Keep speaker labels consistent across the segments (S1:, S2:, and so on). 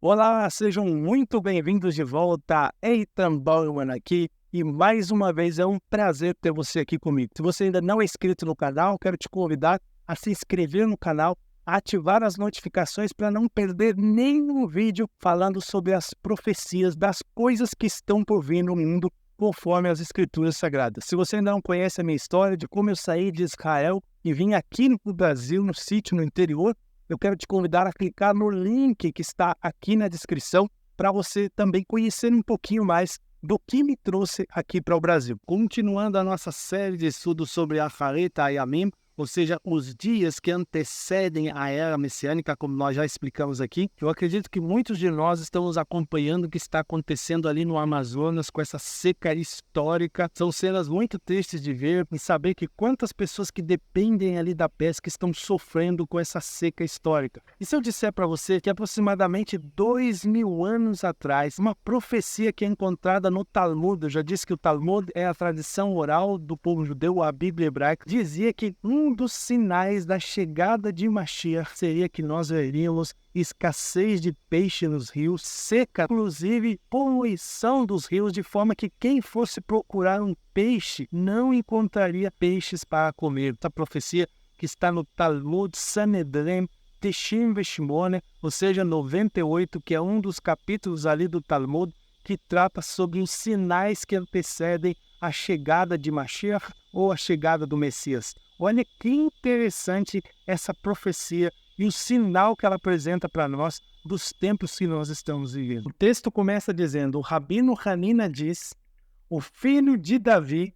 S1: Olá, sejam muito bem-vindos de volta. Eitan Bauman aqui e mais uma vez é um prazer ter você aqui comigo. Se você ainda não é inscrito no canal, quero te convidar a se inscrever no canal, a ativar as notificações para não perder nenhum vídeo falando sobre as profecias das coisas que estão por vir no mundo conforme as Escrituras Sagradas. Se você ainda não conhece a minha história de como eu saí de Israel e vim aqui no Brasil, no sítio, no interior, eu quero te convidar a clicar no link que está aqui na descrição para você também conhecer um pouquinho mais do que me trouxe aqui para o Brasil. Continuando a nossa série de estudos sobre Acharit Hayamim, ou seja, os dias que antecedem a era messiânica, como nós já explicamos aqui, eu acredito que muitos de nós estamos acompanhando o que está acontecendo ali no Amazonas com essa seca histórica. São cenas muito tristes de ver e saber que quantas pessoas que dependem ali da pesca estão sofrendo com essa seca histórica. E se eu disser para você que aproximadamente 2000 anos atrás, uma profecia que é encontrada no Talmud, eu já disse que o Talmud é a tradição oral do povo judeu, a Bíblia hebraica, dizia que um dos sinais da chegada de Mashiach seria que nós veríamos escassez de peixe nos rios, seca, inclusive poluição dos rios, de forma que quem fosse procurar um peixe não encontraria peixes para comer. Essa profecia que está no Talmud Sanedrim, Teshim Veshimone, ou seja, 98, que é um dos capítulos ali do Talmud, que trata sobre os sinais que antecedem a chegada de Mashiach ou a chegada do Messias. Olha que interessante essa profecia e o sinal que ela apresenta para nós dos tempos que nós estamos vivendo. O texto começa dizendo: o Rabino Hanina diz, o filho de Davi.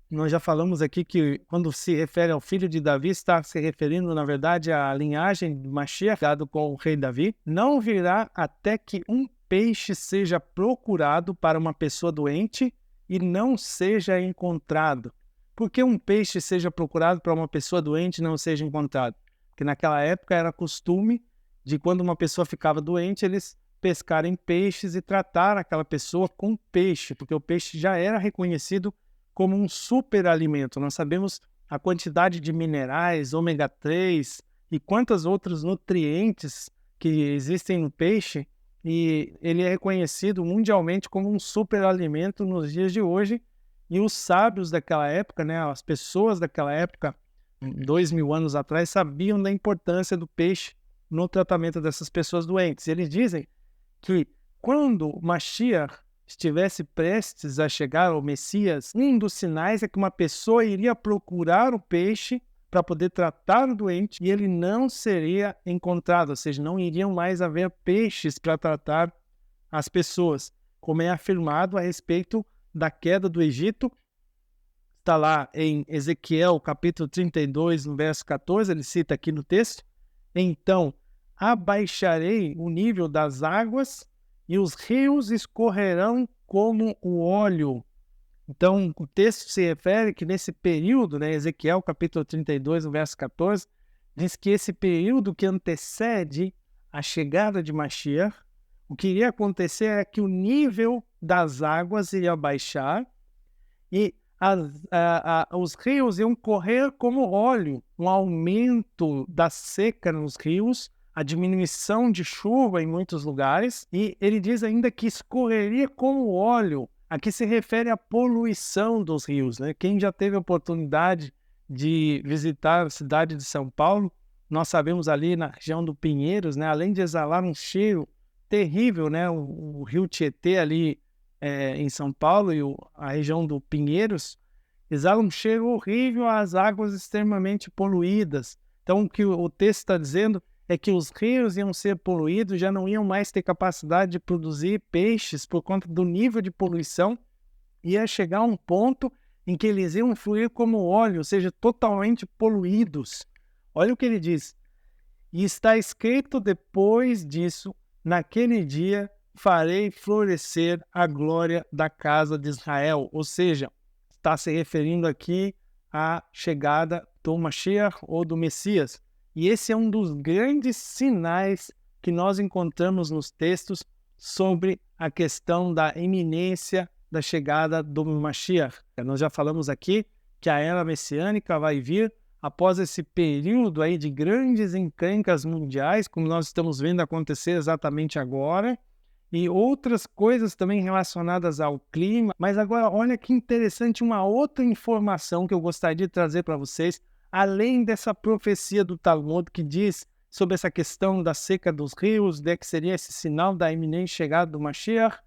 S1: Nós já falamos aqui que quando se refere ao filho de Davi, está se referindo, na verdade, à linhagem de Mashiach, dado com o rei Davi. Não virá até que um peixe seja procurado para uma pessoa doente e não seja encontrado. Por que um peixe seja procurado para uma pessoa doente e não seja encontrado? Porque naquela época era costume de, quando uma pessoa ficava doente, eles pescarem peixes e tratar aquela pessoa com peixe, porque o peixe já era reconhecido como um superalimento. Nós sabemos a quantidade de minerais, ômega 3 e quantos outros nutrientes que existem no peixe, e ele é reconhecido mundialmente como um superalimento nos dias de hoje. E os sábios daquela época, né, as pessoas daquela época, 2000 anos atrás, sabiam da importância do peixe no tratamento dessas pessoas doentes. Eles dizem que quando Mashiach estivesse prestes a chegar ao Messias, um dos sinais é que uma pessoa iria procurar o peixe para poder tratar o doente e ele não seria encontrado, ou seja, não iriam mais haver peixes para tratar as pessoas, como é afirmado a respeito da queda do Egito. Está lá em Ezequiel, capítulo 32, no verso 14, ele cita aqui no texto: então abaixarei o nível das águas e os rios escorrerão como o óleo. Então, o texto se refere que nesse período, né, Ezequiel capítulo 32, no verso 14, diz que esse período que antecede a chegada de Mashiach, o que iria acontecer é que o nível das águas iria baixar e os rios iam correr como óleo, um aumento da seca nos rios, a diminuição de chuva em muitos lugares, e ele diz ainda que escorreria como óleo. Aqui se refere à poluição dos rios, né? Quem já teve a oportunidade de visitar a cidade de São Paulo, nós sabemos ali na região do Pinheiros, né, além de exalar um cheiro terrível, né, o rio Tietê ali em São Paulo e a região do Pinheiros, exala um cheiro horrível às águas extremamente poluídas. Então, o que o texto está dizendo é que os rios iam ser poluídos, já não iam mais ter capacidade de produzir peixes por conta do nível de poluição, ia chegar a um ponto em que eles iam fluir como óleo, ou seja, totalmente poluídos. Olha o que ele diz: e está escrito depois disso, naquele dia farei florescer a glória da casa de Israel. Ou seja, está se referindo aqui à chegada do Mashiach ou do Messias. E esse é um dos grandes sinais que nós encontramos nos textos sobre a questão da iminência da chegada do Mashiach. Nós já falamos aqui que a era messiânica vai vir após esse período aí de grandes encrencas mundiais, como nós estamos vendo acontecer exatamente agora, e outras coisas também relacionadas ao clima. Mas agora, olha que interessante, uma outra informação que eu gostaria de trazer para vocês, além dessa profecia do Talmud que diz sobre essa questão da seca dos rios, né, que seria esse sinal da iminente chegada do Mashiach.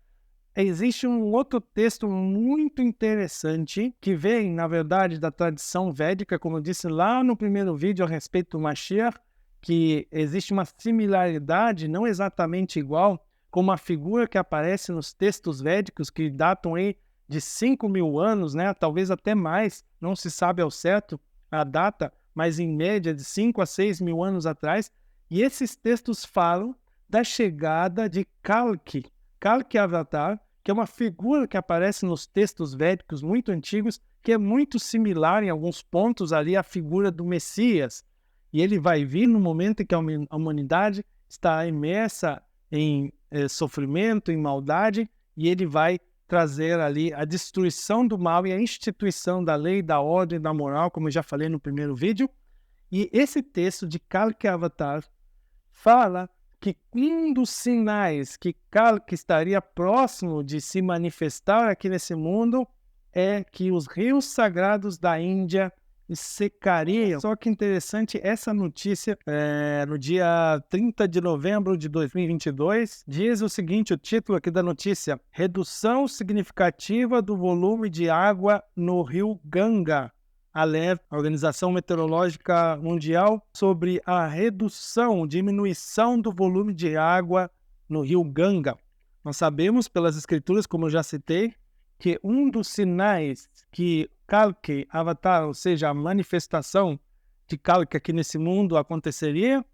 S1: Existe um outro texto muito interessante que vem, na verdade, da tradição védica, como eu disse lá no primeiro vídeo a respeito do Mashiach, que existe uma similaridade, não exatamente igual, com uma figura que aparece nos textos védicos que datam aí de 5.000 anos, né? Talvez até mais, não se sabe ao certo a data, mas em média de 5 a 6 mil anos atrás. E esses textos falam da chegada de Kalki Avatar, que é uma figura que aparece nos textos védicos muito antigos, que é muito similar em alguns pontos ali à figura do Messias. E ele vai vir no momento em que a humanidade está imersa em sofrimento, em maldade, e ele vai trazer ali a destruição do mal e a instituição da lei, da ordem, da moral, como eu já falei no primeiro vídeo. E esse texto de Kalki Avatar fala que um dos sinais que Kalki estaria próximo de se manifestar aqui nesse mundo é que os rios sagrados da Índia secariam. Só que interessante, essa notícia, no dia 30 de novembro de 2022, diz o seguinte, o título aqui da notícia: redução significativa do volume de água no rio Ganga. Alerta a Organização Meteorológica Mundial sobre a diminuição do volume de água no rio Ganga. Nós sabemos pelas escrituras, como eu já citei, que um dos sinais que Kalki Avatar, ou seja, a manifestação de Kalki aqui nesse mundo aconteceria,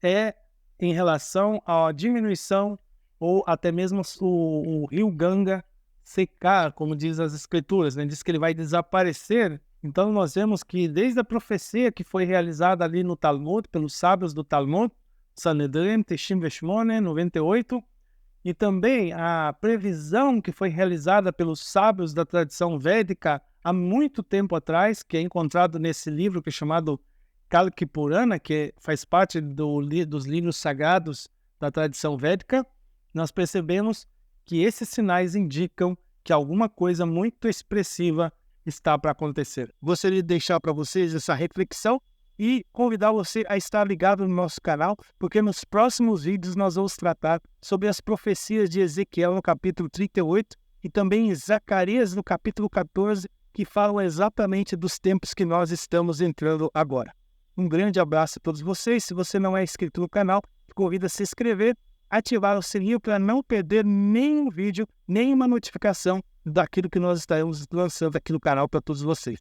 S1: é em relação à diminuição ou até mesmo o rio Ganga secar, como diz as escrituras, né? Diz que ele vai desaparecer. Então nós vemos que desde a profecia que foi realizada ali no Talmud, pelos sábios do Talmud, Sanedrim, Teshim Veshmone, 98, e também a previsão que foi realizada pelos sábios da tradição védica há muito tempo atrás, que é encontrado nesse livro que é chamado Kalki Purana, que faz parte dos livros sagrados da tradição védica, nós percebemos que esses sinais indicam que alguma coisa muito expressiva está para acontecer. Gostaria de deixar para vocês essa reflexão e convidar você a estar ligado no nosso canal, porque nos próximos vídeos nós vamos tratar sobre as profecias de Ezequiel no capítulo 38 e também em Zacarias no capítulo 14, que falam exatamente dos tempos que nós estamos entrando agora. Um grande abraço a todos vocês. Se você não é inscrito no canal, convido a se inscrever, ativar o sininho para não perder nenhum vídeo, nenhuma notificação daquilo que nós estaremos lançando aqui no canal para todos vocês.